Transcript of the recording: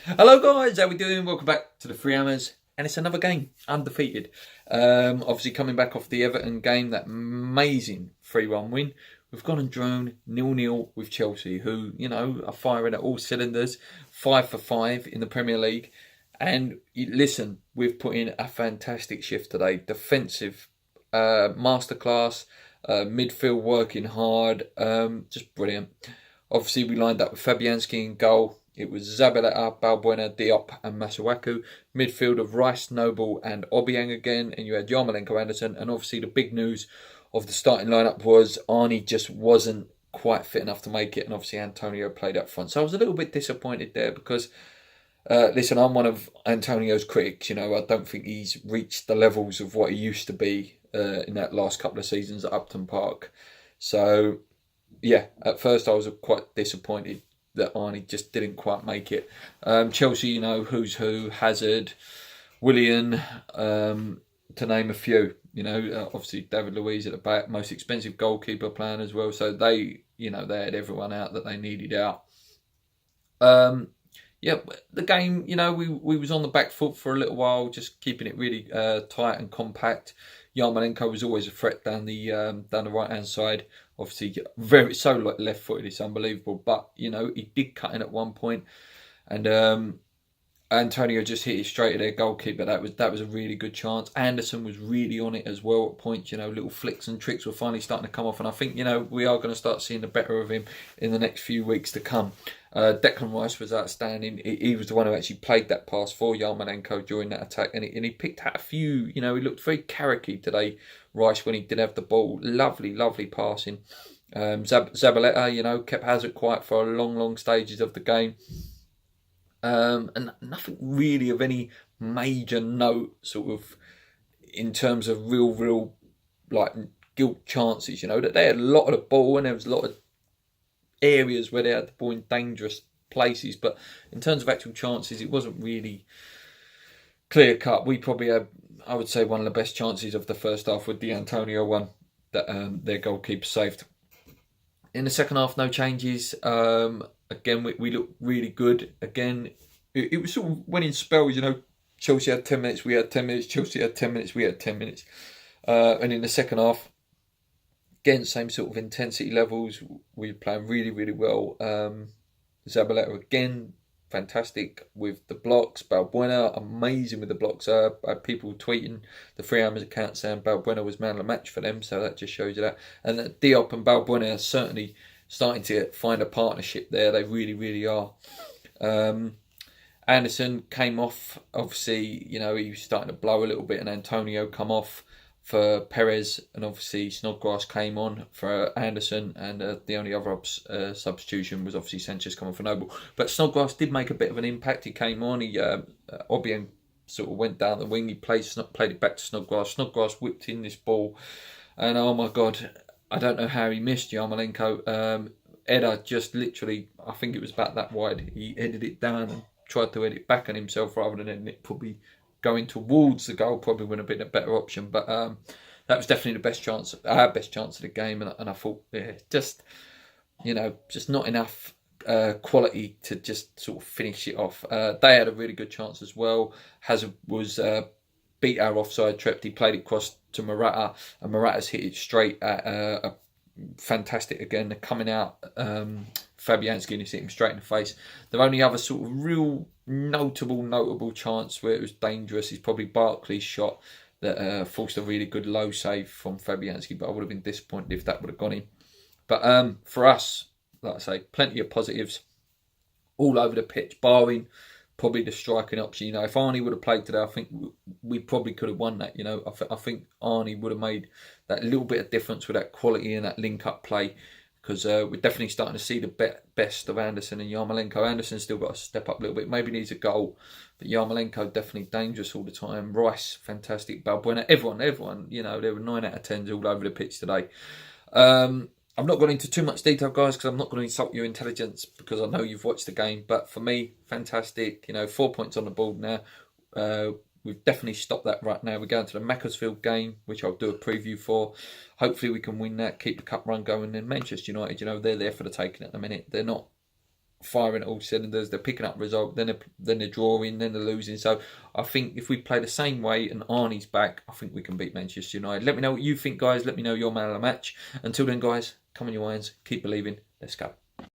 Hello guys, how we doing? Welcome back to the Three Hammers, and it's another game, undefeated. Obviously coming back off the Everton game, that amazing 3-1 win. We've gone and drawn 0-0 with Chelsea, who, are firing at all cylinders, 5 for 5 in the Premier League. And listen, we've put in a fantastic shift today. Defensive masterclass, midfield working hard, just brilliant. Obviously we lined up with Fabianski in goal. It was Zabaleta, Balbuena, Diop and Masuaku. Midfield of Rice, Noble and Obiang again. And you had Yarmolenko, Anderson. And obviously the big news of the starting lineup was Arnie just wasn't quite fit enough to make it. And obviously Antonio played up front. So I was a little bit disappointed there because, listen, I'm one of Antonio's critics. I don't think he's reached the levels of what he used to be in that last couple of seasons at Upton Park. So, yeah, at first I was quite disappointed that Arnie just didn't quite make it. Chelsea, who's who, Hazard, Willian, to name a few. Obviously David Luiz at the back, most expensive goalkeeper plan as well. So they had everyone out that they needed out. Yeah, the game, we was on the back foot for a little while, just keeping it really tight and compact. Yarmolenko was always a threat down the right hand side. Obviously, so left footed, it's unbelievable. But he did cut in at one point, and Antonio just hit it straight at their goalkeeper. That was a really good chance. Anderson was really on it as well at points. Little flicks and tricks were finally starting to come off, and I think we are going to start seeing the better of him in the next few weeks to come. Declan Rice was outstanding. He was the one who actually played that pass for Yarmolenko during that attack, and he picked out a few. He looked very carrocky today, Rice, when he did have the ball. Lovely passing. Zabaleta, kept Hazard quiet for long stages of the game. And nothing really of any major note, sort of, in terms of real like gilt chances. That they had a lot of the ball and there was a lot of areas where they had the ball in dangerous places, but in terms of actual chances, it wasn't really clear cut. We probably had, I would say, one of the best chances of the first half with the Antonio one that their goalkeeper saved. In the second half, no changes. Again, we looked really good. Again, it was sort of went in spells. Chelsea had 10 minutes, we had 10 minutes. Chelsea had 10 minutes, we had 10 minutes. And in the second half, again, same sort of intensity levels. We were playing really well. Zabaleta again, fantastic with the blocks. Balbuena, amazing with the blocks. I had people tweeting the Three Hammers account saying Balbuena was man of the match for them, so that just shows you that. And Diop and Balbuena are certainly starting to find a partnership there. They really are. Anderson came off. Obviously, he was starting to blow a little bit, and Antonio come off for Perez, and obviously Snodgrass came on for Anderson, and the only other substitution was obviously Sanchez coming for Noble. But Snodgrass did make a bit of an impact. He came on. Obiang sort of went down the wing. He played it back to Snodgrass. Snodgrass whipped in this ball, and oh my God, I don't know how he missed Yarmolenko. Eder just literally, I think it was about that wide. He headed it down and tried to head it back on himself rather than heading it probably going towards the goal. Probably would have been a better option, but that was definitely our best chance of the game, and I thought, just not enough quality to just sort of finish it off. They had a really good chance as well. Hazard was beat our offside trip. He played it across to Morata, and Morata's hit it straight at a fantastic again. They're coming out. Fabianski, and he's hit him straight in the face. The only other sort of real notable chance where it was dangerous is probably Barkley's shot that forced a really good low save from Fabianski, but I would have been disappointed if that would have gone in. But for us, like I say, plenty of positives all over the pitch, barring probably the striking option. If Arnie would have played today, I think we probably could have won that. I think Arnie would have made that little bit of difference with that quality and that link-up play, because we're definitely starting to see the best of Anderson and Yarmolenko. Anderson's still got to step up a little bit. Maybe needs a goal, but Yarmolenko definitely dangerous all the time. Rice, fantastic. Balbuena, everyone. There were 9 out of 10s all over the pitch today. I've not gone into too much detail, guys, because I'm not going to insult your intelligence, because I know you've watched the game. But for me, fantastic. 4 points on the board now. We've definitely stopped that right now. We're going to the Macclesfield game, which I'll do a preview for. Hopefully we can win that, keep the cup run going. And Manchester United, they're there for the taking at the minute. They're not firing at all cylinders. They're picking up result, then they're drawing, then they're losing. So I think if we play the same way and Arnie's back, I think we can beat Manchester United. Let me know what you think, guys. Let me know your man of the match. Until then, guys, come on your irons, keep believing. Let's go.